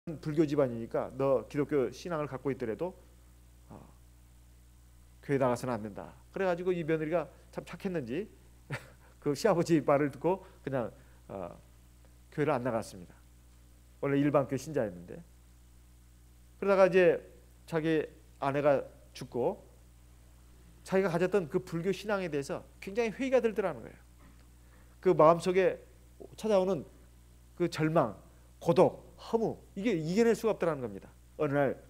불교 집안이니까 너 기독교 신앙을 갖고 있더라도 교회 나가서는 안 된다. 그래가지고 이 며느리가 참 착했는지 그 시아버지 말을 듣고 그냥 교회를 안 나갔습니다. 원래 일반교 신자였는데. 그러다가 이제 자기 아내가 죽고 자기가 가졌던 그 불교 신앙에 대해서 굉장히 회의가 들더라는 거예요. 그 마음속에 찾아오는 그 절망, 고독, 허무, 이게 이겨낼 수가 없더라는 겁니다. 어느 날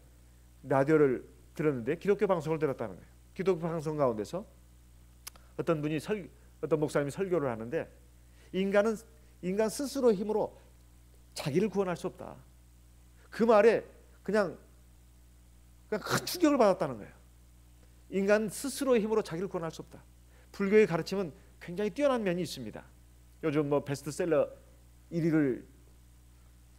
라디오를 들었는데 기독교 방송을 들었다는 거예요. 기독교 방송 가운데서 어떤 분이 어떤 목사님이 설교를 하는데 인간 스스로 힘으로 자기를 구원할 수 없다. 그 말에 그냥 큰 충격을 받았다는 거예요. 인간 스스로의 힘으로 자기를 구원할 수 없다. 불교의 가르침은 굉장히 뛰어난 면이 있습니다. 요즘 뭐 베스트셀러 1위를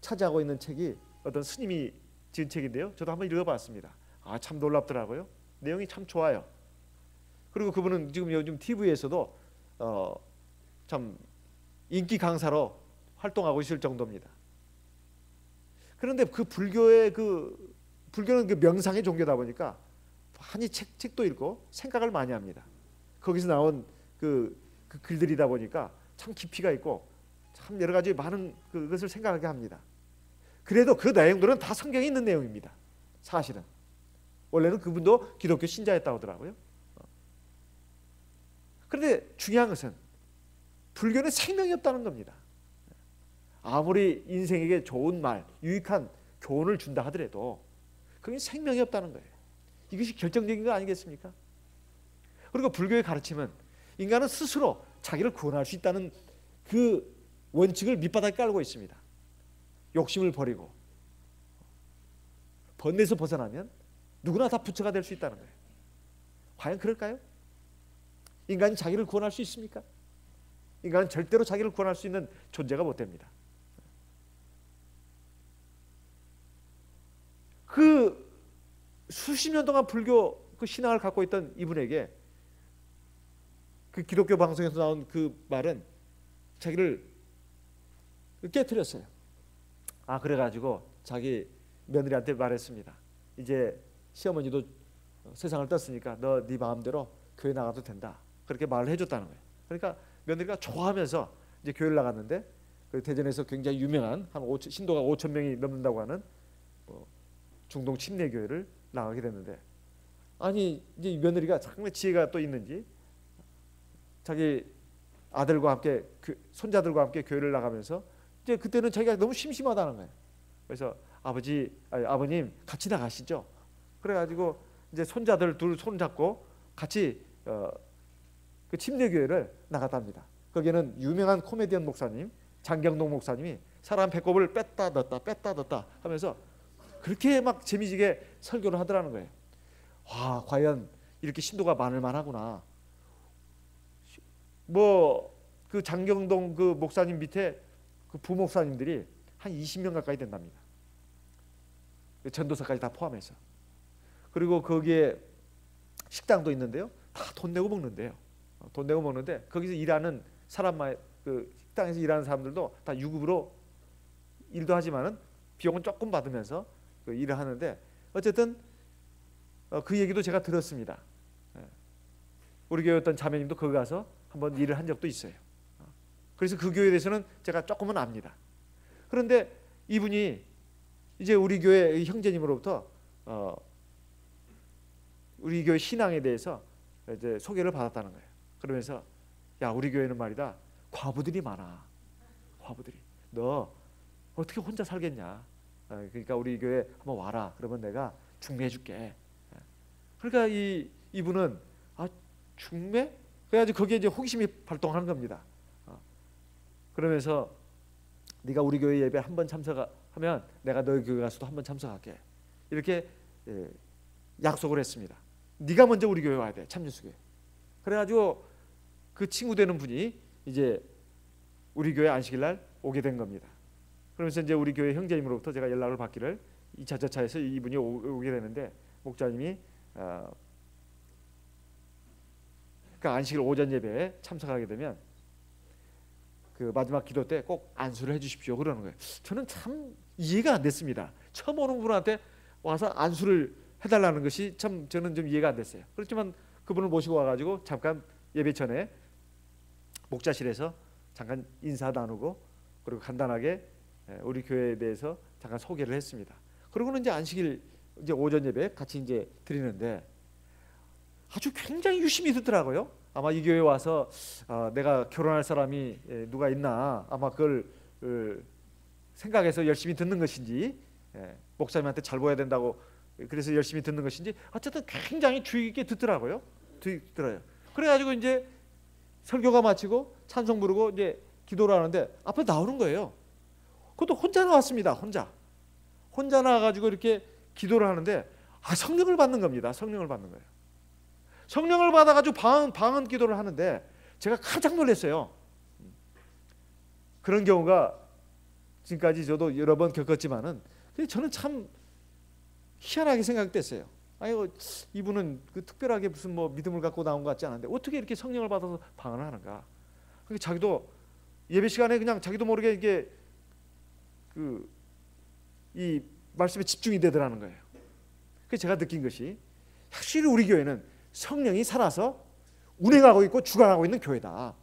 차지하고 있는 책이 어떤 스님이 지은 책인데요. 저도 한번 읽어봤습니다. 참 놀랍더라고요. 내용이 참 좋아요. 그리고 그분은 지금 요즘 TV에서도 참 인기 강사로 활동하고 있을 정도입니다. 그런데 그 불교는 그 명상의 종교다 보니까 많이 책도 읽고 생각을 많이 합니다. 거기서 나온 그 글들이다 보니까 참 깊이가 있고 참 여러 가지 많은 그것을 생각하게 합니다. 그래도 그 내용들은 다 성경에 있는 내용입니다. 사실은 원래는 그분도 기독교 신자였다고 하더라고요. 그런데 중요한 것은 불교는 생명이 없다는 겁니다. 아무리 인생에게 좋은 말, 유익한 교훈을 준다 하더라도 그게 생명이 없다는 거예요. 이것이 결정적인 거 아니겠습니까? 그리고 불교의 가르침은 인간은 스스로 자기를 구원할 수 있다는 그 원칙을 밑바닥에 깔고 있습니다. 욕심을 버리고 번뇌에서 벗어나면 누구나 다 부처가 될 수 있다는 거예요. 과연 그럴까요? 인간이 자기를 구원할 수 있습니까? 인간은 절대로 자기를 구원할 수 있는 존재가 못 됩니다. 그 수십 년 동안 불교 그 신앙을 갖고 있던 이분에게 그 기독교 방송에서 나온 그 말은 자기를 깨트렸어요. 그래가지고 자기 며느리한테 말했습니다. 이제 시어머니도 세상을 떴으니까 너 네 마음대로 교회 나가도 된다. 그렇게 말을 해줬다는 거예요. 그러니까 며느리가 좋아하면서 이제 교회를 나갔는데 그 대전에서 굉장히 유명한 신도가 5천 명이 넘는다고 하는 중동 침례교회를 나가게 됐는데 이제 이 며느리가 정말 지혜가 또 있는지 자기 아들과 함께 손자들과 함께 교회를 나가면서 이제 그때는 자기가 너무 심심하다는 거예요. 그래서 아버님 같이 나가시죠. 그래가지고 이제 손자들 둘 손잡고 같이 그 침례교회를 나갔답니다. 거기에는 유명한 코미디언 목사님 장경동 목사님이 사람 배꼽을 뺐다 넣었다 하면서 그렇게 막 재미지게 설교를 하더라는 거예요. 와, 과연 이렇게 신도가 많을 만하구나. 그 장경동 그 목사님 밑에 그 부목사님들이 한 20명 가까이 된답니다. 전도사까지 다 포함해서. 그리고 거기에 식당도 있는데요. 다 돈 내고 먹는데요. 돈 내고 먹는데 거기서 일하는 그 식당에서 일하는 사람들도 다 유급으로 일도 하지만은 비용은 조금 받으면서 그 일을 하는데 어쨌든 그 얘기도 제가 들었습니다. 우리 교회 어떤 자매님도 거기 가서 한번 일을 한 적도 있어요. 그래서 그 교회에 대해서는 제가 조금은 압니다. 그런데 이분이 이제 우리 교회 형제님으로부터 우리 교회 신앙에 대해서 이제 소개를 받았다는 거예요. 그러면서 야, 우리 교회는 말이다 과부들이 많아. 과부들이 너 어떻게 혼자 살겠냐. 그러니까 우리 교회 한번 와라. 그러면 내가 중매해 줄게. 그러니까 이분은 중매? 그래가지고 거기에 이제 호기심이 발동하는 겁니다. 그러면서 네가 우리 교회 예배 한번 참석하면 내가 너희 교회 가서도 한번 참석할게. 이렇게 약속을 했습니다. 네가 먼저 우리 교회 와야 돼. 참여수교회. 그래가지고 그 친구 되는 분이 이제 우리 교회 안식일 날 오게 된 겁니다. 그러면서 이제 우리 교회 형제님으로부터 제가 연락을 받기를 2차 저차에서 이분이 오게 되는데 목자님이 그 안식일 오전 예배에 참석하게 되면 그 마지막 기도 때 꼭 안수를 해주십시오 그러는 거예요. 저는 참 이해가 안 됐습니다. 처음 오는 분한테 와서 안수를 해달라는 것이 참 저는 좀 이해가 안 됐어요. 그렇지만 그분을 모시고 와가지고 잠깐 예배 전에 목자실에서 잠깐 인사 나누고 그리고 간단하게 우리 교회에 대해서 잠깐 소개를 했습니다. 그러고는 이제 안식일 이제 오전 예배 같이 이제 드리는데 아주 굉장히 유심히 듣더라고요. 아마 이 교회 와서 내가 결혼할 사람이 누가 있나 아마 그걸 생각해서 열심히 듣는 것인지 목사님한테 잘 보여야 된다고 그래서 열심히 듣는 것인지 어쨌든 굉장히 주의 깊게 듣더라고요. 들어요. 그래가지고 이제 설교가 마치고 찬송 부르고 이제 기도를 하는데 앞에 나오는 거예요. 그것도 혼자 나왔습니다. 혼자 나와가지고 이렇게 기도를 하는데 성령을 받는 겁니다. 성령을 받는 거예요. 성령을 받아가지고 방언 기도를 하는데 제가 깜짝 놀랐어요. 그런 경우가 지금까지 저도 여러 번 겪었지만은 저는 참 희한하게 생각됐어요. 아이고 이분은 그 특별하게 무슨 뭐 믿음을 갖고 나온 것 같지 않은데 어떻게 이렇게 성령을 받아서 방언을 하는가? 그러니까 자기도 예배 시간에 그냥 자기도 모르게 이게 이 말씀에 집중이 되더라는 거예요. 그래서 제가 느낀 것이 확실히 우리 교회는 성령이 살아서 운행하고 있고 주관하고 있는 교회다.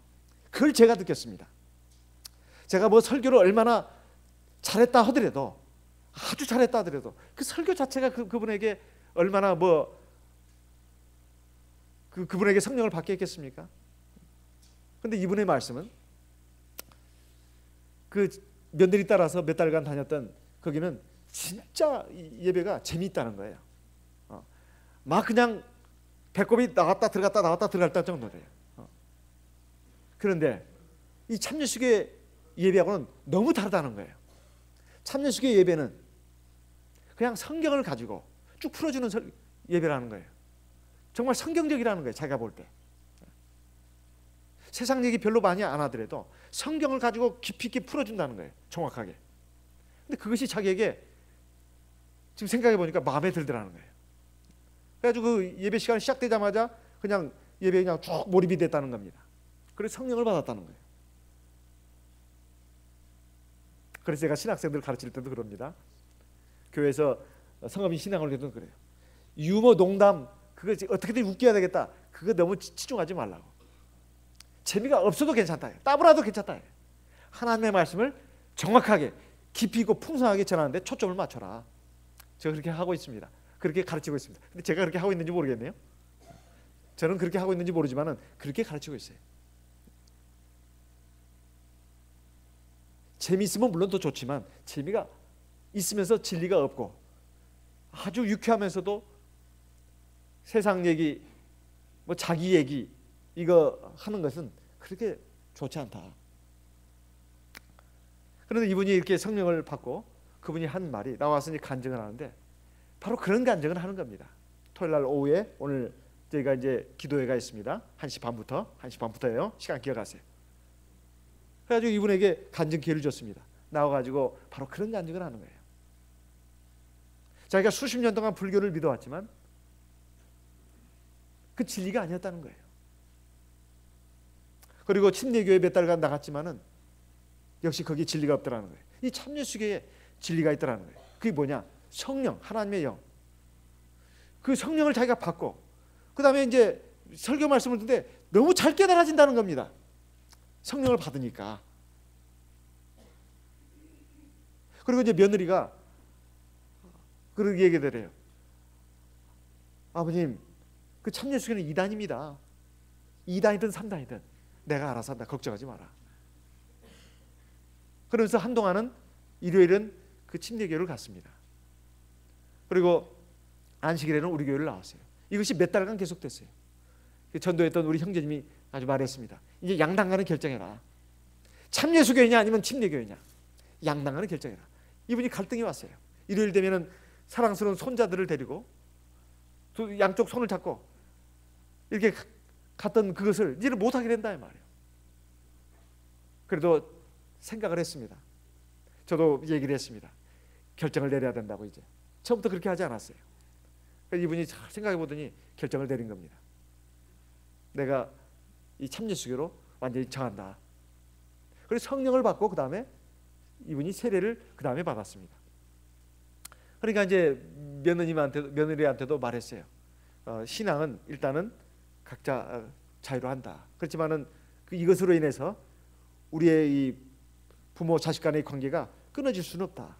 그걸 제가 느꼈습니다. 제가 뭐 설교를 얼마나 잘했다 하더라도 아주 잘했다 하더라도 그 설교 자체가 그분에게 얼마나 그분에게 성령을 받게 했겠습니까? 그런데 이분의 말씀은 그 며느리 따라서 몇 달간 다녔던 거기는 진짜 예배가 재미있다는 거예요. 막 그냥 배꼽이 나왔다 들어갔다 정도래요. 그런데 이 참여식의 예배하고는 너무 다르다는 거예요. 참여식의 예배는 그냥 성경을 가지고 쭉 풀어주는 예배라는 거예요. 정말 성경적이라는 거예요. 자기가 볼 때 세상 얘기 별로 많이 안 하더라도 성경을 가지고 깊이 있게 풀어준다는 거예요. 정확하게. 근데 그것이 자기에게 지금 생각해 보니까 마음에 들더라는 거예요. 그래가지고 그 예배 시간이 시작되자마자 그냥 예배에 그냥 쭉 몰입이 됐다는 겁니다. 그래서 성령을 받았다는 거예요. 그래서 제가 신학생들 가르칠 때도 그럽니다. 교회에서 성업인 신앙을 해도 그래요. 유머 농담 그거 어떻게든 웃겨야 되겠다. 그거 너무 치중하지 말라고. 재미가 없어도 괜찮다. 따브라도 괜찮다. 하나님의 말씀을 정확하게 깊이 있고 풍성하게 전하는데 초점을 맞춰라. 제가 그렇게 하고 있습니다. 그렇게 가르치고 있습니다. 근데 제가 그렇게 하고 있는지 모르겠네요. 저는 그렇게 하고 있는지 모르지만은 그렇게 가르치고 있어요. 재미있으면 물론 더 좋지만 재미가 있으면서 진리가 없고 아주 유쾌하면서도 세상 얘기, 뭐 자기 얘기 이거 하는 것은 그렇게 좋지 않다. 그런데 이분이 이렇게 성령을 받고 그분이 한 말이 나와서 이제 간증을 하는데 바로 그런 간증을 하는 겁니다. 토요일 날 오후에 오늘 저희가 이제 기도회가 있습니다. 1시 반부터예요. 시간 기억하세요. 그래가지고 이분에게 간증 기회를 줬습니다. 나와가지고 바로 그런 간증을 하는 거예요. 자기가 수십 년 동안 불교를 믿어왔지만 그 진리가 아니었다는 거예요. 그리고 침례교회 몇 달간 나갔지만은 역시 거기에 진리가 없더라는 거예요. 이 참여수교에 진리가 있더라는 거예요. 그게 뭐냐? 성령, 하나님의 영. 그 성령을 자기가 받고 그 다음에 이제 설교 말씀을 듣는데 너무 잘 깨달아진다는 겁니다. 성령을 받으니까. 그리고 이제 며느리가 그렇게 얘기를 해요. 아버님, 그 참여수교는 2단입니다. 2단이든 3단이든 내가 알아서 한다. 걱정하지 마라. 그러면서 한동안은 일요일은 그 침례교회를 갔습니다. 그리고 안식일에는 우리 교회를 나왔어요. 이것이 몇 달간 계속됐어요. 전도했던 우리 형제님이 아주 말했습니다. 이제 양당간을 결정해라. 참예수교회냐 아니면 침례교회냐. 양당간을 결정해라. 이분이 갈등이 왔어요. 일요일 되면은 사랑스러운 손자들을 데리고 양쪽 손을 잡고 이렇게 갔던 그것을 이제는 못하게 된다 이 말이에요. 그래도 생각을 했습니다. 저도 얘기를 했습니다. 결정을 내려야 된다고 이제. 처음부터 그렇게 하지 않았어요. 이분이 잘 생각해 보더니 결정을 내린 겁니다. 내가 이 참예수교로 완전히 정한다. 그래서 성령을 받고 그 다음에 이분이 세례를 그 다음에 받았습니다. 그러니까 이제 며느리한테도 말했어요. 신앙은 일단은 각자 자유로 한다. 그렇지만은 이것으로 인해서 우리의 이 부모 자식 간의 관계가 끊어질 수는 없다.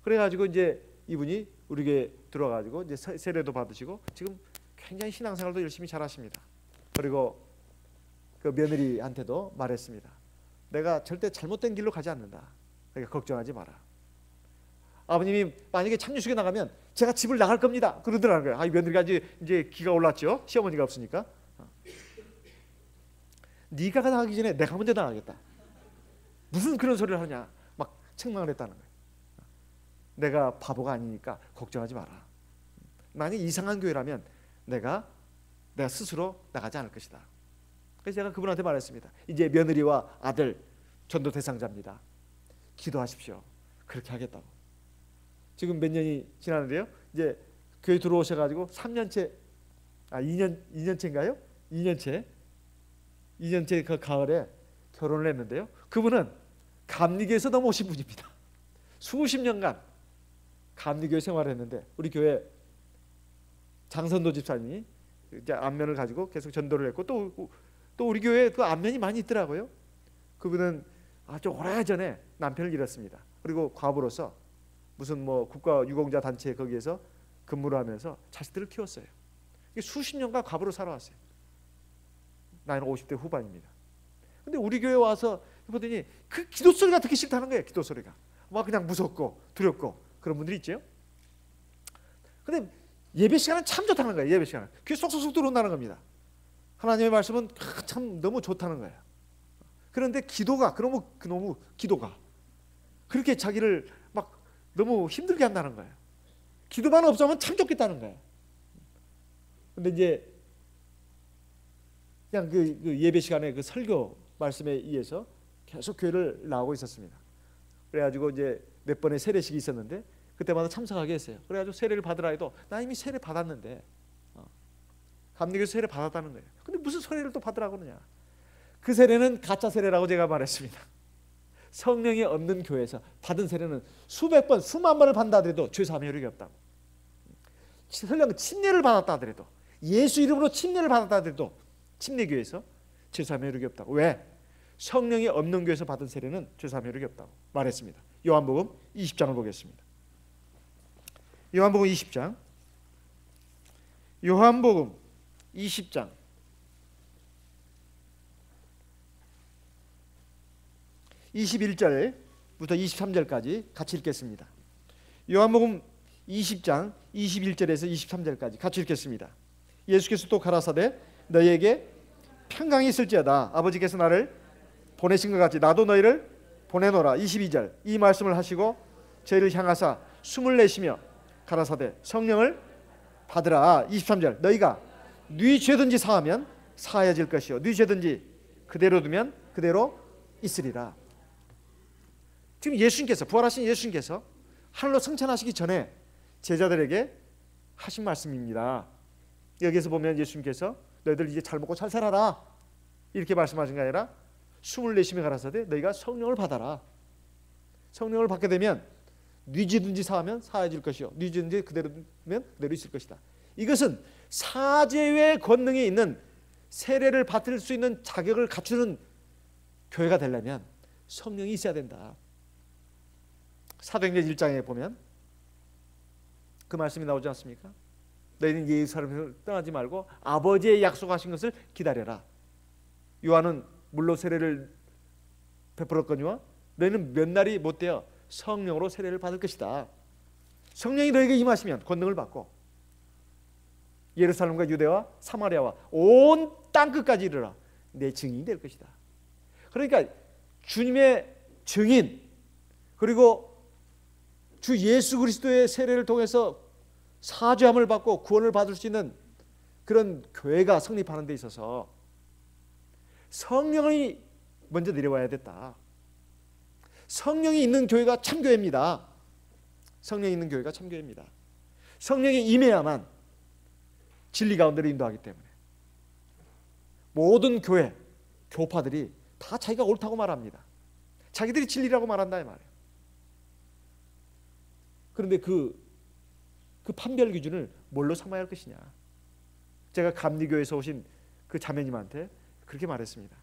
그래가지고 이제 이분이 우리 교회 들어가지고 이제 세례도 받으시고 지금 굉장히 신앙생활도 열심히 잘하십니다. 그리고 그 며느리한테도 말했습니다. 내가 절대 잘못된 길로 가지 않는다. 그러니까 걱정하지 마라. 아버님이 만약에 창조식에 나가면 제가 집을 나갈 겁니다. 그러더라는 거예요. 며느리가 이제 기가 올랐죠. 시어머니가 없으니까. 네가 나가기 전에 내가 먼저 나가겠다. 무슨 그런 소리를 하냐. 막 책망을 했다는 거예요. 내가 바보가 아니니까 걱정하지 마라. 만약 이상한 교회라면 내가 스스로 나가지 않을 것이다. 그래서 제가 그분한테 말했습니다. 이제 며느리와 아들 전도 대상자입니다. 기도하십시오. 그렇게 하겠다고. 지금 몇 년이 지났는데요. 이제 교회 들어오셔가지고 3년째, 2년째인가요? 2년째 그 가을에 결혼을 했는데요. 그분은 감리교에서 넘어오신 분입니다. 수십 년간 감리교회 생활을 했는데 우리 교회 장선도 집사님이 이제 안면을 가지고 계속 전도를 했고 또 우리 교회에 그 안면이 많이 있더라고요. 그분은 아주 오래전에 남편을 잃었습니다. 그리고 과부로서 무슨 뭐 국가 유공자 단체 거기에서 근무를 하면서 자식들을 키웠어요. 수십 년간 과부로 살아왔어요. 나이는 50대 후반입니다. 근데 우리 교회 와서 보더니 그 기도 소리가 듣기 싫다는 거예요. 기도 소리가 막 그냥 무섭고 두렵고 그런 분들이 있죠. 근데 예배 시간은 참 좋다는 거예요. 예배 시간은 귀에 쏙쏙쏙 들어온다는 겁니다. 하나님의 말씀은 참 너무 좋다는 거예요. 그런데 기도가 그놈의 기도가 그렇게 자기를 막 너무 힘들게 한다는 거예요. 기도만 없으면 참 좋겠다는 거예요. 근데 이제 그냥 그 예배 시간에 그 설교 말씀에 의해서 계속 교회를 나오고 있었습니다. 그래가지고 이제 몇 번의 세례식이 있었는데 그때마다 참석하게 했어요. 그래가지고 세례를 받으라 해도 나 이미 세례 받았는데 감리교에서 세례 받았다는 거예요. 근데 무슨 세례를 또 받으라고 그러냐. 그 세례는 가짜 세례라고 제가 말했습니다. 성령이 없는 교회에서 받은 세례는 수백 번, 수만 번을 받는다 하더라도 죄사함의 효력이 없다고. 설령 침례를 받았다 하더라도 예수 이름으로 침례를 받았다 하더라도 침례교회에서 죄사함의 효력이 없다고. 왜? 성령이 없는 교회에서 받은 세례는 죄사함의 효력이 없다고 말했습니다. 요한복음 20장을 보겠습니다. 요한복음 20장. 요한복음 20장 21절부터 23절까지 같이 읽겠습니다. 요한복음 20장 21절에서 23절까지 같이 읽겠습니다. 예수께서 또 가라사대 너희에게 평강이 있을지어다. 아버지께서 나를 보내신 것 같이 나도 너희를 보내노라. 22절 이 말씀을 하시고 저희를 향하사 숨을 내쉬며 가라사대 성령을 받으라. 23절 너희가 네 죄든지 사하면 사하여질 것이요 네 죄든지 그대로 두면 그대로 있으리라. 지금 예수님께서 부활하신 예수님께서 하늘로 승천하시기 전에 제자들에게 하신 말씀입니다. 여기에서 보면 예수님께서 너희들 이제 잘 먹고 잘 살아라 이렇게 말씀하신 게 아니라 숨을 내쉬며 가라사대 너희가 성령을 받아라. 성령을 받게 되면 네 죄든지 사하면 사해질 것이요 네 죄든지 그대로 두면 그대로 있을 것이다. 이것은 사죄의 권능이 있는 세례를 받을 수 있는 자격을 갖추는 교회가 되려면 성령이 있어야 된다. 사도행전 1장에 보면 그 말씀이 나오지 않습니까? 너희는 예루살렘을 떠나지 말고 아버지의 약속하신 것을 기다려라. 요한은 물로 세례를 베풀었거니와 너희는 몇 날이 못되어 성령으로 세례를 받을 것이다. 성령이 너희에게 임하시면 권능을 받고 예루살렘과 유대와 사마리아와 온 땅끝까지 이르라 내 증인이 될 것이다. 그러니까 주님의 증인 그리고 주 예수 그리스도의 세례를 통해서 사죄함을 받고 구원을 받을 수 있는 그런 교회가 성립하는 데 있어서 성령이 먼저 내려와야 됐다. 성령이 있는 교회가 참교회입니다. 성령이 있는 교회가 참교회입니다. 성령이 임해야만 진리 가운데로 인도하기 때문에 모든 교회, 교파들이 다 자기가 옳다고 말합니다. 자기들이 진리라고 말한다 이 말이에요. 그런데 그 판별 기준을 뭘로 삼아야 할 것이냐. 제가 감리교에서 오신 그 자매님한테 그렇게 말했습니다.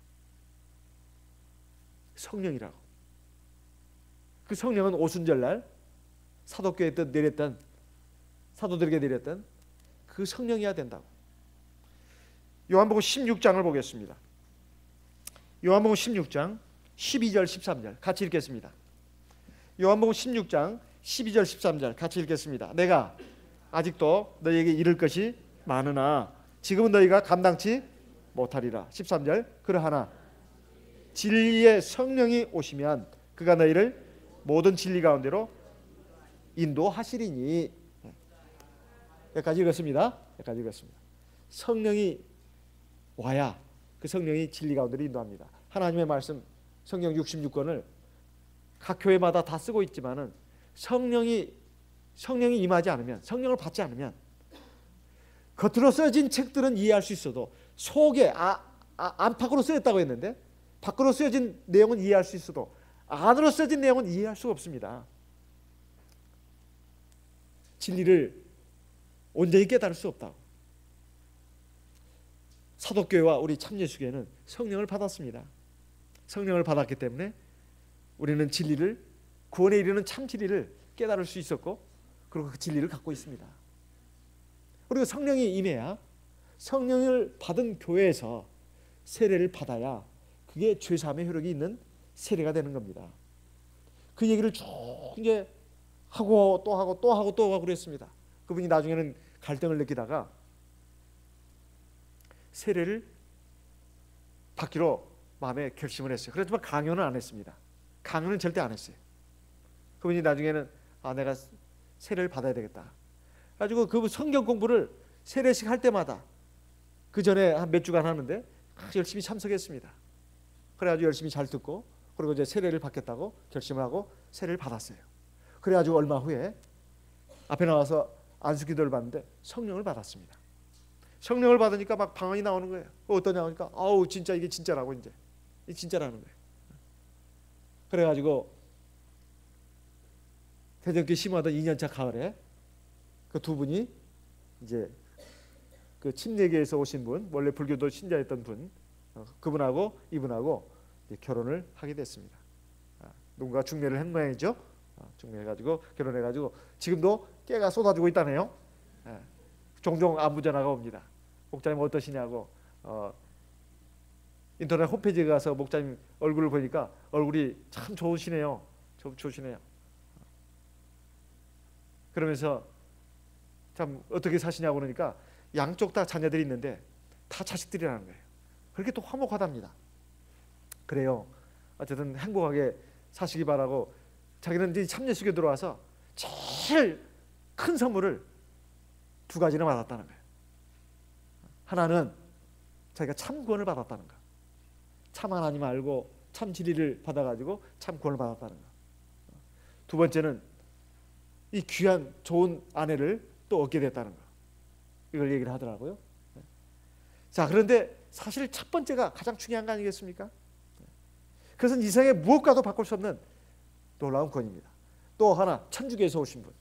성령이라고. 그 성령은 오순절날 사도교회에 내렸던, 사도들에게 내렸던 그 성령이어야 된다고. 요한복음 16장을 보겠습니다. 요한복음 16장 12절 13절 같이 읽겠습니다. 요한복음 16장 12절 13절 같이 읽겠습니다. 내가 아직도 너희에게 이를 것이 많으나 지금은 너희가 감당치 못하리라. 13절 그러하나 진리의 성령이 오시면 그가 너희를 모든 진리 가운데로 인도하시리니. 여기까지 읽었습니다. 여기까지 읽었습니다. 성령이 와야 그 성령이 진리 가운데로 인도합니다. 하나님의 말씀 성경 66권을 각 교회마다 다 쓰고 있지만은 성령이 임하지 않으면, 성령을 받지 않으면 겉으로 써진 책들은 이해할 수 있어도 속에 안팎으로 쓰였다고 했는데 밖으로 쓰여진 내용은 이해할 수 있어도 안으로 써진 내용은 이해할 수가 없습니다. 진리를 온전히 깨달을 수 없다고. 사도교회와 우리 참예수교회는 성령을 받았습니다. 성령을 받았기 때문에 우리는 진리를, 구원에 이르는 참 진리를 깨달을 수 있었고, 그리고 그 진리를 갖고 있습니다. 그리고 성령이 임해야, 성령을 받은 교회에서 세례를 받아야 그게 죄사함의 효력이 있는 세례가 되는 겁니다. 그 얘기를 쭉 이제 하고 또 하고 또 하고 또 하고 그랬습니다. 그분이 나중에는 갈등을 느끼다가 세례를 받기로 마음에 결심을 했어요. 그렇지만 강요는 안 했습니다. 강요는 절대 안 했어요. 그분이 나중에는 내가 세례를 받아야 되겠다. 가지고 그 성경 공부를 세례식 할 때마다 그 전에 한 몇 주간 하는데 열심히 참석했습니다. 그래가지고 열심히 잘 듣고, 그리고 이제 세례를 받겠다고 결심을 하고 세례를 받았어요. 그래가지고 얼마 후에 앞에 나와서 안수기도를 받는데 성령을 받았습니다. 성령을 받으니까 막 방언이 나오는 거예요. 어떠냐 하니까 아우 진짜 이게 진짜라고, 이제 이 진짜라는 거예요. 그래가지고 대전교회 심하던 2년차 가을에 그 두 분이 이제 그 침례교에서 오신 분, 원래 불교도 신자였던 분, 그분하고 이분하고 결혼을 하게 됐습니다. 누군가 중매를 한 모양이죠. 중매해가지고 결혼해가지고 지금도 깨가 쏟아지고 있다네요. 종종 안부 전화가 옵니다. 목사님 어떠시냐고. 인터넷 홈페이지에 가서 목사님 얼굴을 보니까 얼굴이 참 좋으시네요. 좋으시네요. 그러면서 참 어떻게 사시냐고 그러니까 양쪽 다 자녀들이 있는데 다 자식들이라는 거예요. 그렇게 또 화목하답니다. 그래요. 어쨌든 행복하게 사시기 바라고, 자기는 이제 참예수교에 들어와서 제일 큰 선물을 두 가지나 받았다는 거예요. 하나는 자기가 참 구원을 받았다는 거. 참 하나님 알고 참 진리를 받아가지고 참 구원을 받았다는 거. 두 번째는 이 귀한 좋은 아내를 또 얻게 됐다는 거. 이걸 얘기를 하더라고요. 자, 그런데 사실 첫 번째가 가장 중요한 거 아니겠습니까? 그것은 이 세상에 무엇과도 바꿀 수 없는 놀라운 구원입니다. 또 하나, 천주교에서 오신 분.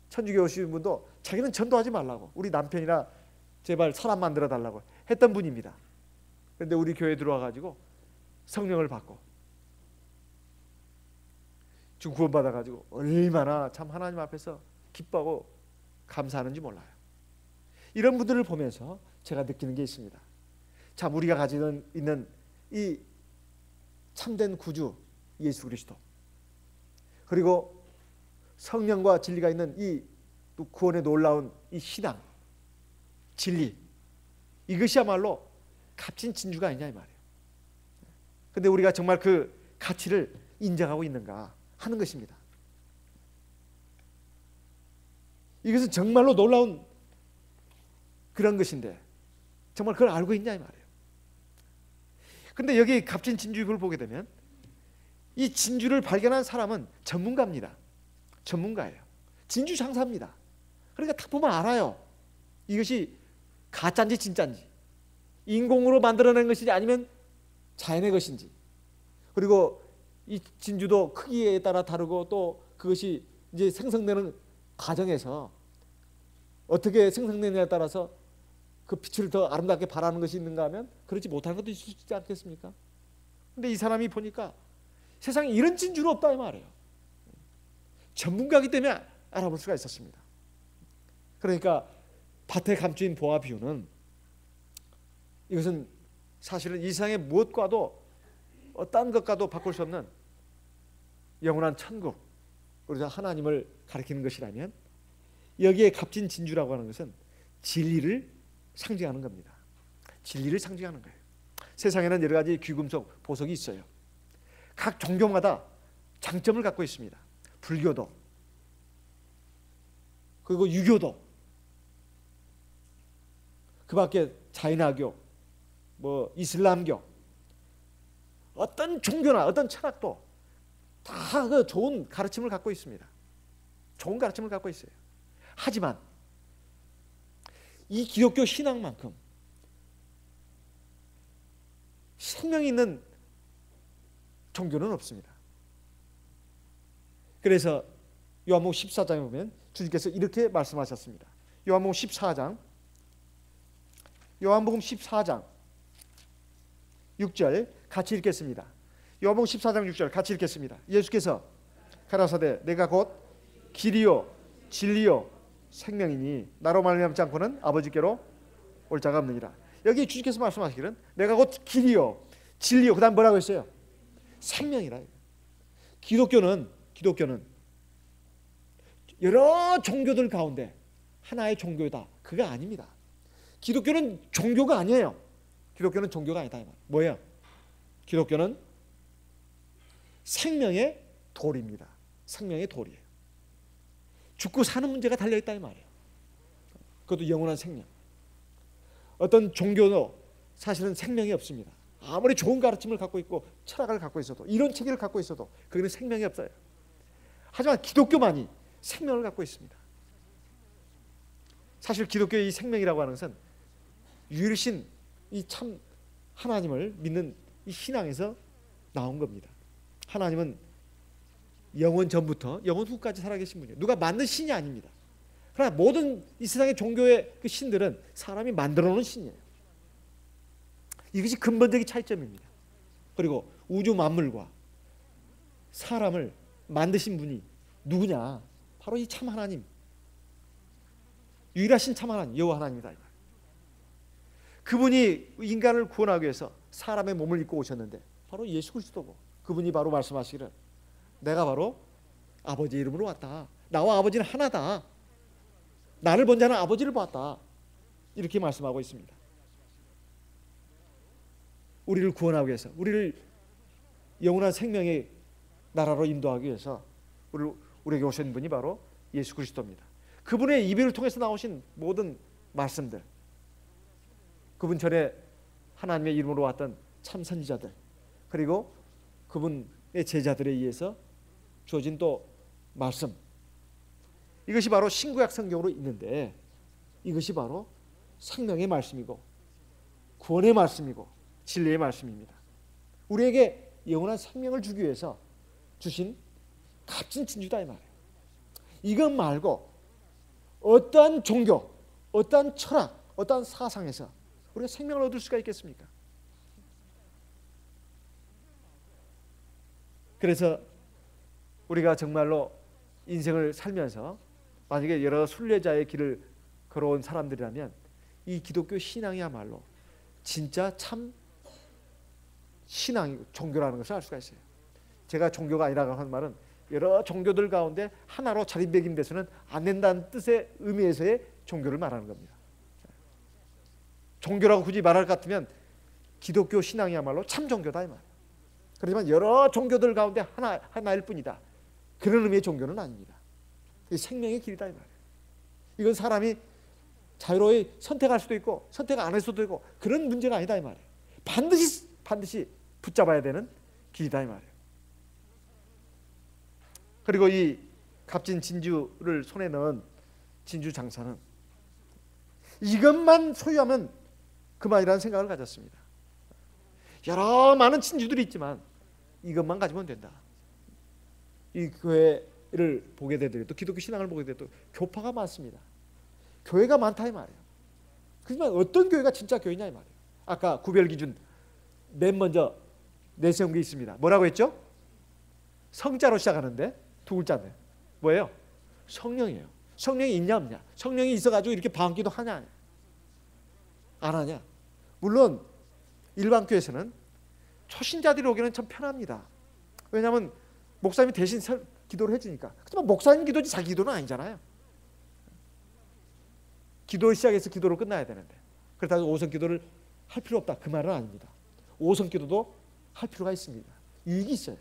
천주교에 오신 분도 자기는 전도하지 말라고, 우리 남편이나 제발 사람 만들어 달라고 했던 분입니다. 그런데 우리 교회에 들어와가지고 성령을 받고 지금 구원받아가지고 얼마나 참 하나님 앞에서 기뻐하고 감사하는지 몰라요. 이런 분들을 보면서 제가 느끼는 게 있습니다. 참, 우리가 가지고 있는 이 참된 구주 예수 그리스도, 그리고 성령과 진리가 있는 이 구원의 놀라운 이 신앙, 진리, 이것이야말로 값진 진주가 아니냐 이 말이에요. 그런데 우리가 정말 그 가치를 인정하고 있는가 하는 것입니다. 이것은 정말로 놀라운 그런 것인데 정말 그걸 알고 있냐 이 말이에요. 그런데 여기 값진 진주를 보게 되면 이 진주를 발견한 사람은 전문가입니다. 전문가예요. 진주 장사입니다. 그러니까 딱 보면 알아요. 이것이 가짜인지 진짜인지, 인공으로 만들어낸 것인지 아니면 자연의 것인지. 그리고 이 진주도 크기에 따라 다르고 또 그것이 이제 생성되는 과정에서 어떻게 생성되느냐에 따라서 그 빛을 더 아름답게 발하는 것이 있는가 하면 그렇지 못하는 것도 있을 수 있지 않겠습니까? 근데 이 사람이 보니까 세상에 이런 진주는 없다 이 말이에요. 전문가이기 때문에 알아볼 수가 있었습니다. 그러니까 밭에 감추인 보화 비유는 이것은 사실은 이 세상의 무엇과도 어떤 것과도 바꿀 수 없는 영원한 천국, 그래서 하나님을 가리키는 것이라면 여기에 값진 진주라고 하는 것은 진리를 상징하는 겁니다. 진리를 상징하는 거예요. 세상에는 여러 가지 귀금속, 보석이 있어요. 각 종교마다 장점을 갖고 있습니다. 불교도, 그리고 유교도, 그 밖에 자이나교, 뭐 이슬람교, 어떤 종교나 어떤 철학도 다 그 좋은 가르침을 갖고 있습니다. 좋은 가르침을 갖고 있어요. 하지만 이 기독교 신앙만큼 생명이 있는 종교는 없습니다. 그래서 요한복음 14장에 보면 주님께서 이렇게 말씀하셨습니다. 요한복음 14장 6절 같이 읽겠습니다. 요한복음 14장 6절 같이 읽겠습니다. 예수께서 가라사대 내가 곧 길이요 진리요 생명이니 나로 말미암지 않고는 아버지께로 올 자가 없느니라. 여기 주님께서 말씀하시기는 내가 곧 길이요 진리요, 그 다음 뭐라고 했어요? 생명이라. 기독교는 여러 종교들 가운데 하나의 종교다, 그가 아닙니다. 기독교는 종교가 아니에요. 기독교는 종교가 아니다 이 말. 뭐예요? 기독교는 생명의 돌입니다. 생명의 돌이에요. 죽고 사는 문제가 달려있다 이 말이에요. 그것도 영원한 생명. 어떤 종교도 사실은 생명이 없습니다. 아무리 좋은 가르침을 갖고 있고 철학을 갖고 있어도, 이런 체계를 갖고 있어도 거기는 생명이 없어요. 하지만 기독교만이 생명을 갖고 있습니다. 사실 기독교의 이 생명이라고 하는 것은 유일신 이 참 하나님을 믿는 이 신앙에서 나온 겁니다. 하나님은 영원 전부터 영원 후까지 살아계신 분이에요. 누가 만든 신이 아닙니다. 그러나 모든 이 세상의 종교의 그 신들은 사람이 만들어 놓은 신이에요. 이것이 근본적인 차이점입니다. 그리고 우주 만물과 사람을 만드신 분이 누구냐? 바로 이 참 하나님, 유일하신 참 하나님, 여호와 하나님이다. 그분이 인간을 구원하기 위해서 사람의 몸을 입고 오셨는데 바로 예수 그리스도고, 그분이 바로 말씀하시기를 내가 바로 아버지 이름으로 왔다. 나와 아버지는 하나다. 나를 본 자는 아버지를 봤다. 이렇게 말씀하고 있습니다. 우리를 구원하기 위해서, 우리를 영원한 생명의 나라로 인도하기 위해서 우리에게 오신 분이 바로 예수 그리스도입니다. 그분의 이별을 통해서 나오신 모든 말씀들, 그분 전에 하나님의 이름으로 왔던 참 선지자들, 그리고 그분의 제자들에 의해서 주어진 또 말씀, 이것이 바로 신구약 성경으로 있는데 이것이 바로 생명의 말씀이고 구원의 말씀이고 진리의 말씀입니다. 우리에게 영원한 생명을 주기 위해서 주신 값진 진주다 이 말이에요. 이것 말고 어떠한 종교, 어떠한 철학, 어떠한 사상에서 우리가 생명을 얻을 수가 있겠습니까? 그래서 우리가 정말로 인생을 살면서 만약에 여러 순례자의 길을 걸어온 사람들이라면 이 기독교 신앙이야말로 진짜 참 신앙이 종교라는 것을 알 수가 있어요. 제가 종교가 아니라고 하는 말은 여러 종교들 가운데 하나로 자리매김돼서는 안 된다는 뜻의 의미에서의 종교를 말하는 겁니다. 종교라고 굳이 말할 것 같으면 기독교 신앙이야말로 참 종교다 이 말. 그렇지만 여러 종교들 가운데 하나일 뿐이다, 그런 의미의 종교는 아닙니다. 생명의 길이다 이 말이에요. 이건 사람이 자유로이 선택할 수도 있고 선택 안 할 수도 있고 그런 문제가 아니다 이 말이에요. 반드시 붙잡아야 되는 길이다 이 말이에요. 그리고 이 값진 진주를 손에 넣은 진주 장사는 이것만 소유하면 그만이라는 생각을 가졌습니다. 여러 많은 진주들이 있지만 이것만 가지면 된다. 이 교회 교회를 보게 되더라도 또 기독교 신앙을 보게 되도 교파가 많습니다. 교회가 많다 이 말이에요. 그렇지만 어떤 교회가 진짜 교회냐 이 말이에요. 아까 구별 기준 맨 먼저 내세운 게 있습니다. 뭐라고 했죠? 성자로 시작하는데 두 글자인데 뭐예요? 성령이에요. 성령이 있냐 없냐? 성령이 있어가지고 이렇게 방언기도 하냐 안 하냐? 물론 일반 교회에서는 초신자들이 오기는 참 편합니다. 왜냐하면 목사님이 대신 기도를 해주니까. 하지만 목사님 기도지 자기 기도는 아니잖아요. 기도 시작해서 기도로 끝나야 되는데 그렇다고 오성 기도를 할 필요 없다 그 말은 아닙니다. 오성 기도도 할 필요가 있습니다. 이익이 있어요.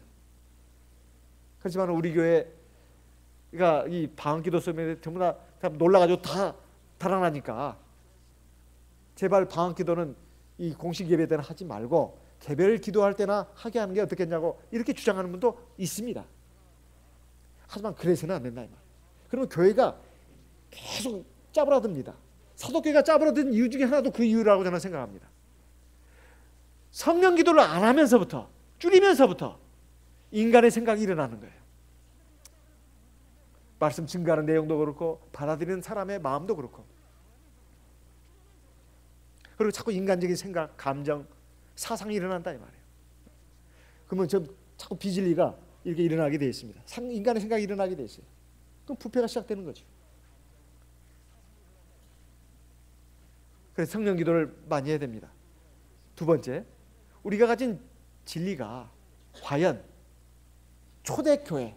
그렇지만 우리 교회가 이 방언 기도 속에 전부 다 놀라가지고 다 달아나니까 제발 방언 기도는 이 공식 예배 때는 하지 말고 개별 기도할 때나 하게 하는 게 어떻겠냐고 이렇게 주장하는 분도 있습니다. 하지만 그래서는 안 된다 이 말. 그러면 교회가 계속 짜부라듭니다. 사도교회가 짜부라든 이유 중에 하나도 그 이유라고 저는 생각합니다. 성령 기도를 안 하면서부터 줄이면서부터 인간의 생각이 일어나는 거예요. 말씀 증거하는 내용도 그렇고 받아들이는 사람의 마음도 그렇고 그리고 자꾸 인간적인 생각, 감정, 사상이 일어난다 이 말이에요. 그러면 자꾸 비진리가 이렇게 일어나게 되어 있습니다. 인간의 생각이 일어나게 되어 있어요. 그럼 부패가 시작되는 거죠. 그래서 성령 기도를 많이 해야 됩니다. 두 번째, 우리가 가진 진리가 과연 초대교회의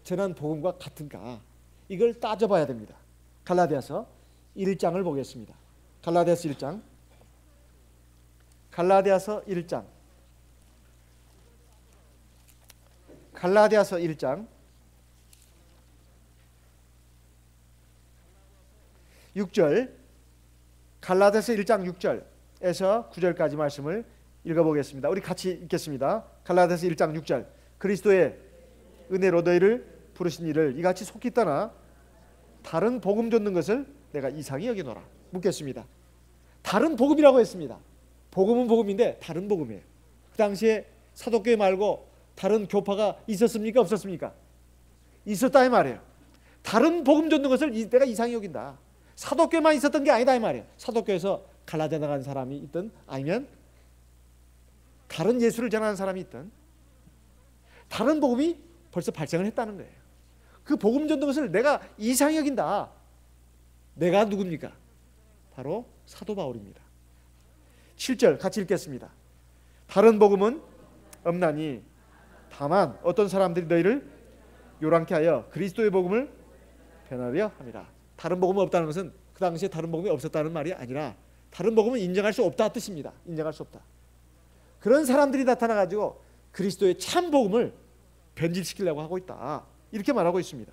전한 복음과 같은가 이걸 따져봐야 됩니다. 갈라디아서 1장을 보겠습니다. 갈라디아서 1장 갈라디아서 6절 갈라디아서 1장 6절에서 9절까지 말씀을 읽어보겠습니다. 우리 같이 읽겠습니다. 갈라디아서 1장 6절 그리스도의 은혜로 너희를 부르신 이를 이같이 속히 떠나 다른 복음 줬는 것을 내가 이상히 여기노라. 묻겠습니다. 다른 복음이라고 했습니다. 복음은 복음인데 다른 복음이에요. 그 당시에 사도교회 말고 다른 교파가 있었습니까? 없었습니까? 있었다 이 말이에요. 다른 복음 줬는 것을 내가 이상히 여긴다. 사도교회만 있었던 게 아니다 이 말이에요. 사도교회에서 갈라디아 나간 사람이 있든 아니면 다른 예수를 전하는 사람이 있든 다른 복음이 벌써 발생을 했다는 거예요. 그 복음 전하는 것을 내가 이상히 여긴다. 내가 누굽니까? 바로 사도 바울입니다. 7절 같이 읽겠습니다. 다른 복음은 없나니 다만 어떤 사람들이 너희를 요란케 하여 그리스도의 복음을 변하려 합니다. 다른 복음은 없다는 것은 그 당시에 다른 복음이 없었다는 말이 아니라 다른 복음은 인정할 수 없다 뜻입니다. 인정할 수 없다. 그런 사람들이 나타나가지고 그리스도의 참 복음을 변질시키려고 하고 있다. 이렇게 말하고 있습니다.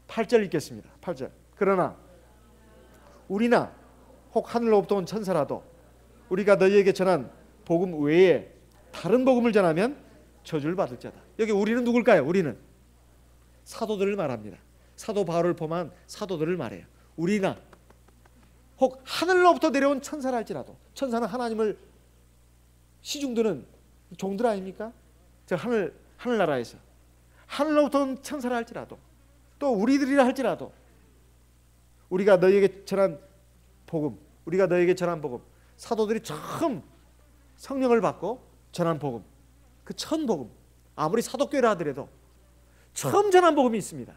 8절 읽겠습니다. 8절 그러나 우리나 혹 하늘로부터 온 천사라도 우리가 너희에게 전한 복음 외에 다른 복음을 전하면 저주를 받을 자다. 여기 우리는 누굴까요? 우리는 사도들을 말합니다. 사도 바울을 포함한 사도들을 말해요. 우리나 혹 하늘로부터 내려온 천사라 할지라도 천사는 하나님을 시중드는 종들 아닙니까? 저 하늘나라에서 하늘로부터 온 천사라 할지라도 또 우리들이라 할지라도 우리가 너희에게 전한 복음 우리가 너희에게 전한 복음 사도들이 처음 성령을 받고 전한 복음 그 첫 복음 아무리 사도교회라 하더라도 처음 전한 복음이 있습니다.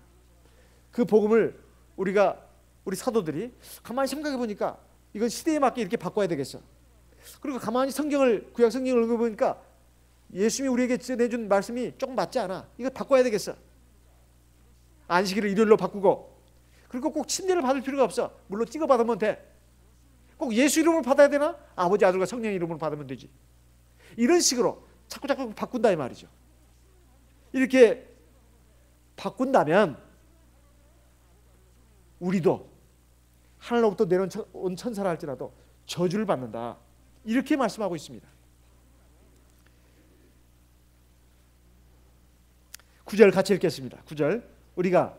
그 복음을 우리 사도들이 가만히 생각해 보니까 이건 시대에 맞게 이렇게 바꿔야 되겠어. 그리고 가만히 구약 성경을 읽어보니까 예수님이 우리에게 전해준 말씀이 조금 맞지 않아. 이거 바꿔야 되겠어. 안식일을 일요일로 바꾸고 그리고 꼭 침례를 받을 필요가 없어. 물론 찍어 받으면 돼. 꼭 예수 이름으로 받아야 되나? 아버지 아들과 성령 이름으로 받으면 되지. 이런 식으로 자꾸 바꾼다 이 말이죠. 이렇게 바꾼다면 우리도 하늘로부터 내려온 천사라 할지라도 저주를 받는다. 이렇게 말씀하고 있습니다. 9절 같이 읽겠습니다. 9절 우리가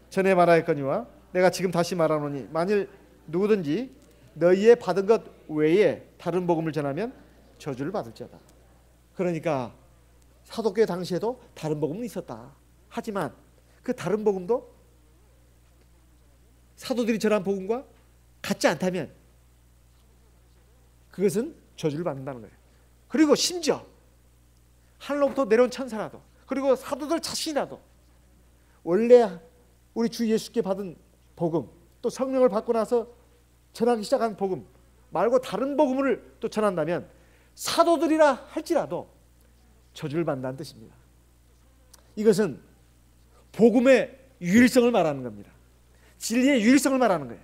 전에 말하였거니와 내가 지금 다시 말하노니 만일 누구든지 너희의 받은 것 외에 다른 복음을 전하면 저주를 받을 자다. 그러니까 사도교회 당시에도 다른 복음은 있었다. 하지만 그 다른 복음도 사도들이 전한 복음과 같지 않다면 그것은 저주를 받는다는 거예요. 그리고 심지어 하늘로부터 내려온 천사라도, 그리고 사도들 자신이라도 원래 우리 주 예수께 받은 복음, 또 성령을 받고 나서 전하기 시작한 복음 말고 다른 복음을 또 전한다면 사도들이라 할지라도 저주를 받는다는 뜻입니다. 이것은 복음의 유일성을 말하는 겁니다. 진리의 유일성을 말하는 거예요.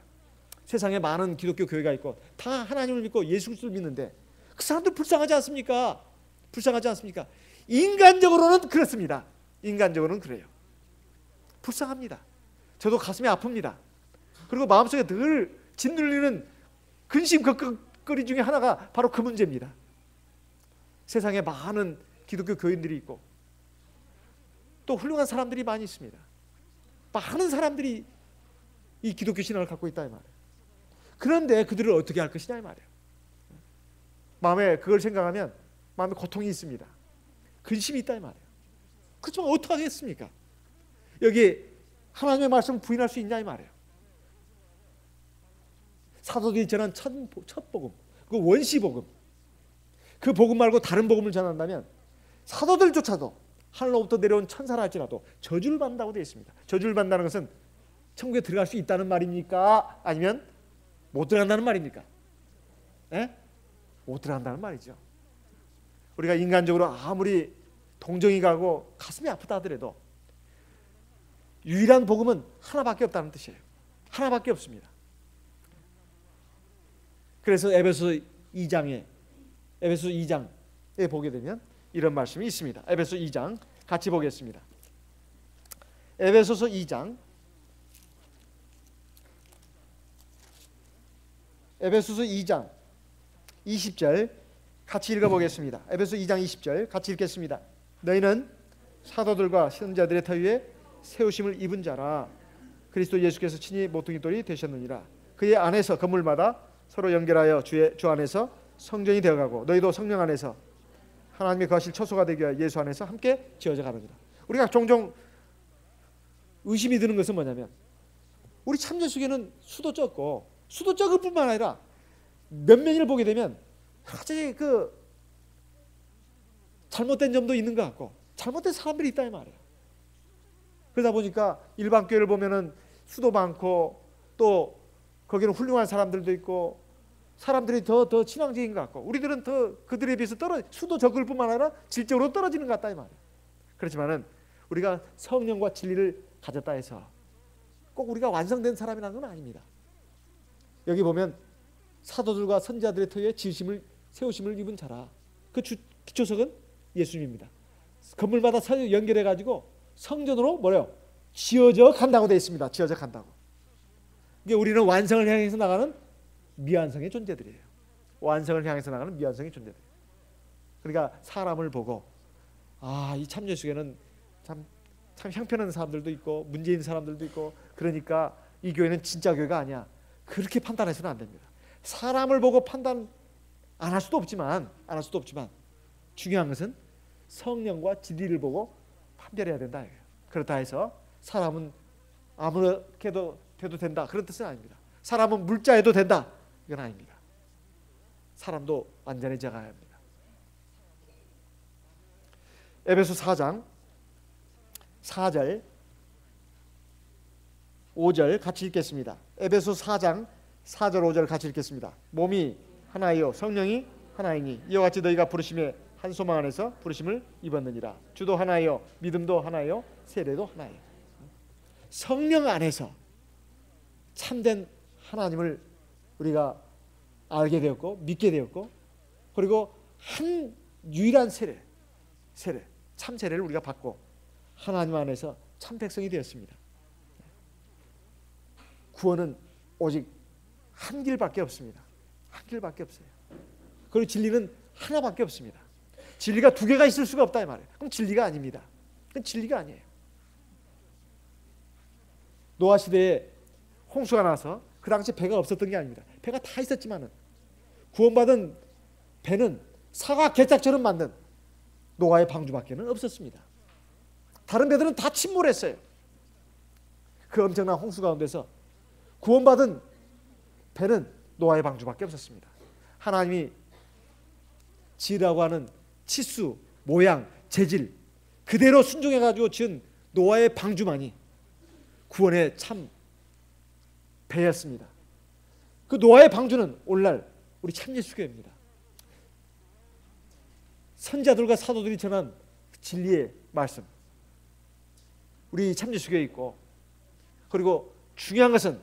세상에 많은 기독교 교회가 있고 다 하나님을 믿고 예수 그리스도를 믿는데 그 사람들 불쌍하지 않습니까? 불쌍하지 않습니까? 인간적으로는 그렇습니다. 인간적으로는 그래요. 불쌍합니다. 저도 가슴이 아픕니다. 그리고 마음속에 늘 짓눌리는 근심 걱거리 중에 하나가 바로 그 문제입니다. 세상에 많은 기독교 교인들이 있고 또 훌륭한 사람들이 많이 있습니다. 많은 사람들이 이 기독교 신앙을 갖고 있다 이 말이에요. 그런데 그들을 어떻게 할 것이냐 이 말이에요. 마음에 그걸 생각하면 마음에 고통이 있습니다. 근심이 있다 이 말이에요. 그렇지만 어떻게 하겠습니까? 여기 하나님의 말씀을 부인할 수 있냐 이 말이에요. 사도들이 전한 첫 복음, 그 원시 복음, 그 복음 말고 다른 복음을 전한다면 사도들조차도 하늘로부터 내려온 천사라 할지라도 저주를 받는다고 되어 있습니다. 저주를 받는다는 것은 천국에 들어갈 수 있다는 말입니까? 아니면 못 들어간다는 말입니까? 예? 못 들어간다는 말이죠. 우리가 인간적으로 아무리 동정이 가고 가슴이 아프다 하더라도 유일한 복음은 하나밖에 없다는 뜻이에요. 하나밖에 없습니다. 그래서 에베소서 2장에 보게 되면 이런 말씀이 있습니다. 에베소 2장 같이 보겠습니다. 에베소서 2장 20절 같이 읽어보겠습니다. 에베소 2장 20절 같이 읽겠습니다. 너희는 사도들과 선지자들의 터 위에 세우심을 입은 자라. 그리스도 예수께서 친히 모퉁이 돌이 되셨느니라. 그의 안에서 건물마다 서로 연결하여 주 안에서 성전이 되어가고 너희도 성령 안에서 하나님의 거하실 처소가 되기 위하여 예수 안에서 함께 지어져 가느니라. 우리가 종종 의심이 드는 것은 뭐냐면 우리 참여수교는 수도 적고 수도 적을 뿐만 아니라 몇 명을 보게 되면 갑자기 그 잘못된 점도 있는 것 같고 잘못된 사람들이 있다 이 말이에요. 그러다 보니까 일반 교회를 보면은 수도 많고 또 거기는 훌륭한 사람들도 있고 사람들이 더 신앙적인 것 같고 우리들은 더 그들에 비해서 수도 적을 뿐만 아니라 질적으로 떨어지는 것 같다 이 말이에요. 그렇지만은 우리가 성령과 진리를 가졌다 해서 꼭 우리가 완성된 사람이라는 건 아닙니다. 여기 보면 사도들과 선지자들의 터에 세우심을 입은 자라. 그 기초석은 예수님입니다. 건물마다 연결해 가지고 성전으로 뭐래요? 지어져 간다고 되어 있습니다. 지어져 간다고. 이게 우리는 완성을 향해서 나가는 미완성의 존재들이에요. 완성을 향해서 나가는 미완성의 존재들. 그러니까 사람을 보고 이 참여수교는 참 형편없는 사람들도 있고 문제 있는 사람들도 있고 그러니까 이 교회는 진짜 교회가 아니야. 그렇게 판단해서는 안 됩니다. 사람을 보고 판단 안 할 수도 없지만 중요한 것은 성령과 진리를 보고 판별해야 된다. 그렇다 해서 사람은 아무렇게 해도 된다 그런 뜻은 아닙니다. 사람은 물자해도 된다 이건 아닙니다. 사람도 완전해져야 합니다. 에베소 4장 4절 5절 같이 읽겠습니다. 에베소 4장 4절 5절 같이 읽겠습니다. 몸이 하나이요 성령이 하나이니 이와 같이 너희가 부르심에 한 소망 안에서 부르심을 입었느니라. 주도 하나이요 믿음도 하나이요 세례도 하나이요. 성령 안에서 참된 하나님을 우리가 알게 되었고 믿게 되었고 그리고 한 유일한 세례 참 세례를 우리가 받고 하나님 안에서 참 백성이 되었습니다. 구원은 오직 한 길밖에 없습니다. 한 길밖에 없어요. 그리고 진리는 하나밖에 없습니다. 진리가 두 개가 있을 수가 없다 이 말이에요. 그럼 진리가 아닙니다. 그건 진리가 아니에요. 노아 시대에 홍수가 나서 그 당시 배가 없었던 게 아닙니다. 배가 다 있었지만은 구원받은 배는 사과 개짝처럼 만든 노아의 방주밖에는 없었습니다. 다른 배들은 다 침몰했어요. 그 엄청난 홍수 가운데서 구원받은 배는 노아의 방주밖에 없었습니다. 하나님이 지으라고 하는 치수, 모양, 재질 그대로 순종해가지고 지은 노아의 방주만이 구원의 참 배였습니다. 그 노아의 방주는 오늘날 우리 참예수교회입니다. 선자들과 사도들이 전한 진리의 말씀, 우리 참예수교회에 있고, 그리고 중요한 것은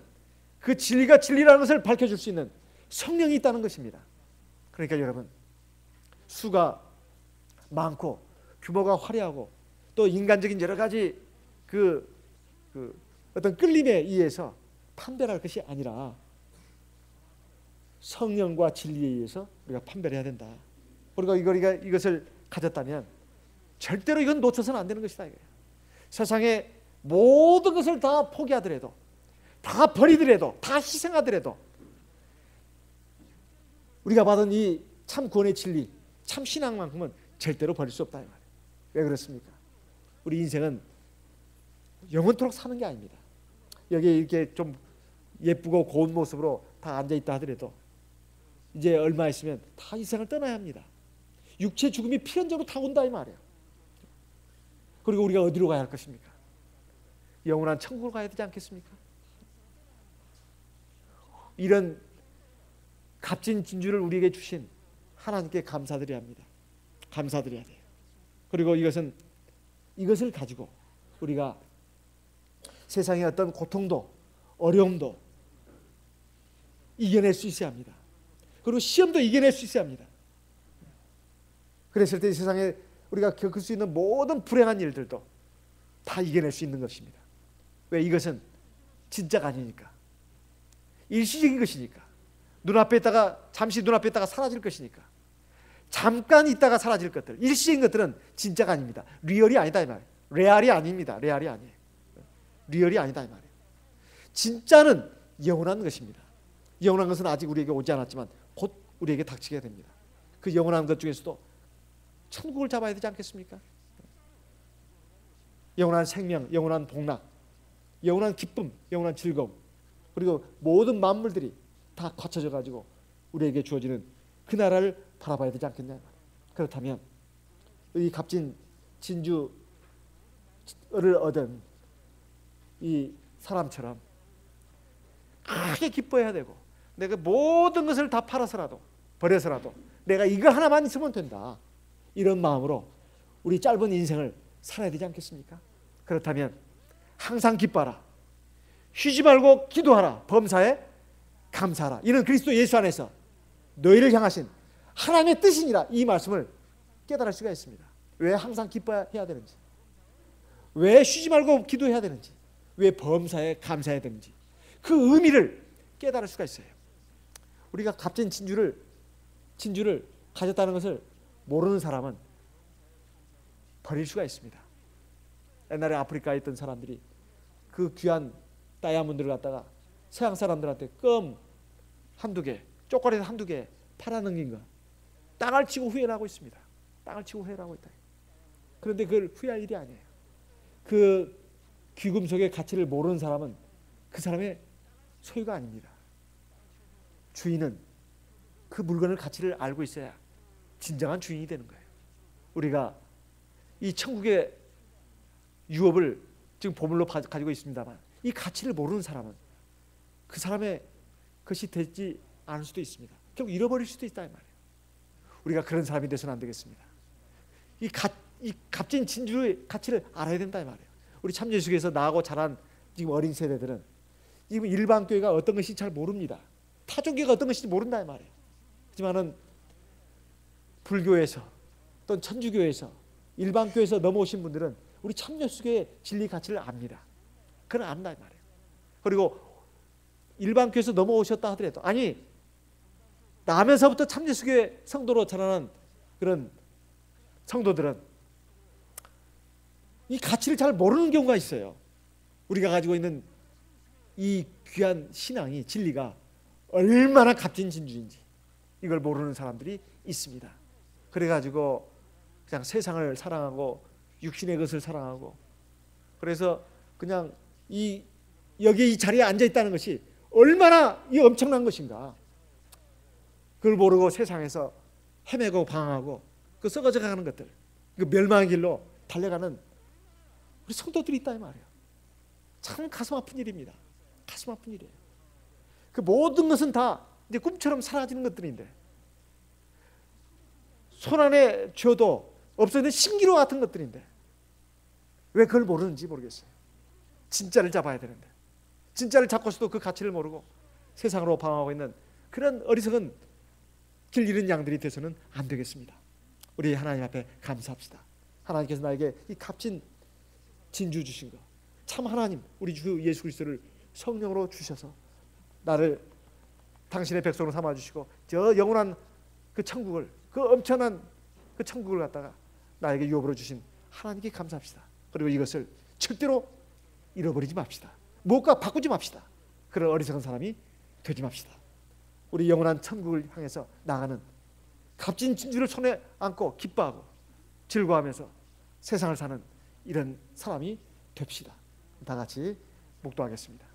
그 진리가 진리라는 것을 밝혀줄 수 있는 성령이 있다는 것입니다. 그러니까 여러분, 수가 많고 규모가 화려하고 또 인간적인 여러 가지 그 어떤 끌림에 의해서 판별할 것이 아니라 성령과 진리에 의해서 우리가 판별해야 된다. 우리가 이것을 가졌다면 절대로 이건 놓쳐서는 안 되는 것이다. 이거예요. 세상에 모든 것을 다 포기하더라도, 다 버리더라도, 다 희생하더라도 우리가 받은 이 참 구원의 진리, 참 신앙만큼은 절대로 버릴 수 없다. 이 말이에요. 왜 그렇습니까? 우리 인생은 영원토록 사는 게 아닙니다. 여기에 이렇게 좀 예쁘고 고운 모습으로 다 앉아있다 하더라도 이제 얼마 있으면 다 이 세상을 떠나야 합니다. 육체 죽음이 필연적으로 다 온다 이 말이에요. 그리고 우리가 어디로 가야 할 것입니까? 영원한 천국으로 가야 되지 않겠습니까? 이런 값진 진주를 우리에게 주신 하나님께 감사드려야 합니다. 감사드려야 돼요. 그리고 이것을 가지고 우리가 세상의 어떤 고통도 어려움도 이겨낼 수 있어야 합니다. 그리고 시험도 이겨낼 수 있어야 합니다. 그랬을 때 이 세상에 우리가 겪을 수 있는 모든 불행한 일들도 다 이겨낼 수 있는 것입니다. 왜? 이것은 진짜가 아니니까. 일시적인 것이니까. 잠시 눈앞에 있다가 사라질 것이니까. 잠깐 있다가 사라질 것들, 일시적인 것들은 진짜가 아닙니다. 리얼이 아니다 이 말이에요. 레알이 아닙니다. 레알이 아니에요. 리얼이 아니다 이 말이에요. 진짜는 영원한 것입니다. 영원한 것은 아직 우리에게 오지 않았지만 곧 우리에게 닥치게 됩니다. 그 영원한 것 중에서도 천국을 잡아야 되지 않겠습니까? 영원한 생명, 영원한 복락, 영원한 기쁨, 영원한 즐거움, 그리고 모든 만물들이 다 갖춰져 가지고 우리에게 주어지는 그 나라를 바라봐야 되지 않겠냐. 그렇다면 이 값진 진주를 얻은 이 사람처럼 크게 기뻐해야 되고, 내가 모든 것을 다 팔아서라도 버려서라도 내가 이거 하나만 있으면 된다, 이런 마음으로 우리 짧은 인생을 살아야 되지 않겠습니까? 그렇다면 항상 기뻐하라, 쉬지 말고 기도하라, 범사에 감사하라. 이는 그리스도 예수 안에서 너희를 향하신 하나님의 뜻이니라. 이 말씀을 깨달을 수가 있습니다. 왜 항상 기뻐해야 되는지, 왜 쉬지 말고 기도해야 되는지, 왜 범사에 감사해야 되는지, 그 의미를 깨달을 수가 있어요. 우리가 값진 진주를 가졌다는 것을 모르는 사람은 버릴 수가 있습니다. 옛날에 아프리카에 있던 사람들이 그 귀한 다이아몬드를 갖다가 서양 사람들한테 껌 한두 개, 쪼꼬리 한두 개 팔아넘긴 거 땅을 치고 후회를 하고 있습니다. 땅을 치고 후회를 하고 있다. 그런데 그걸 후회할 일이 아니에요. 그 귀금속의 가치를 모르는 사람은 그 사람의 소유가 아닙니다. 주인은 그 물건의 가치를 알고 있어야 진정한 주인이 되는 거예요. 우리가 이 천국의 유업을 지금 보물로 가지고 있습니다만 이 가치를 모르는 사람은 그 사람의 것이 되지 않을 수도 있습니다. 결국 잃어버릴 수도 있다 이 말이에요. 우리가 그런 사람이 되서는 안 되겠습니다. 이 값진 진주의 가치를 알아야 된다 이 말이에요. 우리 참예수교에서 나고 자란 지금 어린 세대들은 지금 일반 교회가 어떤 것인지 잘 모릅니다. 타종교가 어떤 것인지 모른다 이 말이에요. 하지만은 불교에서 또는 천주교에서 일반 교회에서 넘어오신 분들은 우리 참예수교의 진리 가치를 압니다. 그건 안다 이 말이에요. 그리고 일반 교회에서 넘어오셨다 하더라도, 아니 나면서부터 참예수교의 성도로 자라난 그런 성도들은 이 가치를 잘 모르는 경우가 있어요. 우리가 가지고 있는 이 귀한 신앙이, 진리가 얼마나 값진 진주인지 이걸 모르는 사람들이 있습니다. 그래가지고 그냥 세상을 사랑하고 육신의 것을 사랑하고 그래서 그냥 여기 이 자리에 앉아 있다는 것이 얼마나 이 엄청난 것인가. 그걸 모르고 세상에서 헤매고 방황하고 그 썩어져 가는 것들, 그 멸망의 길로 달려가는 우리 성도들이 있다 이 말이에요. 참 가슴 아픈 일입니다. 가슴 아픈 일이에요. 그 모든 것은 다 이제 꿈처럼 사라지는 것들인데, 손 안에 쥐어도 없어지는 신기루 같은 것들인데 왜 그걸 모르는지 모르겠어요. 진짜를 잡아야 되는데, 진짜를 잡고서도 그 가치를 모르고 세상으로 방황하고 있는 그런 어리석은 길 잃은 양들이 돼서는 안 되겠습니다. 우리 하나님 앞에 감사합시다. 하나님께서 나에게 이 값진 진주 주신 것, 참 하나님 우리 주 예수 그리스도를 성령으로 주셔서 나를 당신의 백성으로 삼아주시고 저 영원한 그 천국을, 그 엄청난 그 천국을 갖다가 나에게 유업으로 주신 하나님께 감사합시다. 그리고 이것을 절대로 잃어버리지 맙시다. 무엇과 바꾸지 맙시다. 그런 어리석은 사람이 되지 맙시다. 우리 영원한 천국을 향해서 나가는 값진 진주를 손에 안고 기뻐하고 즐거워하면서 세상을 사는 이런 사람이 됩시다. 다 같이 묵도하겠습니다.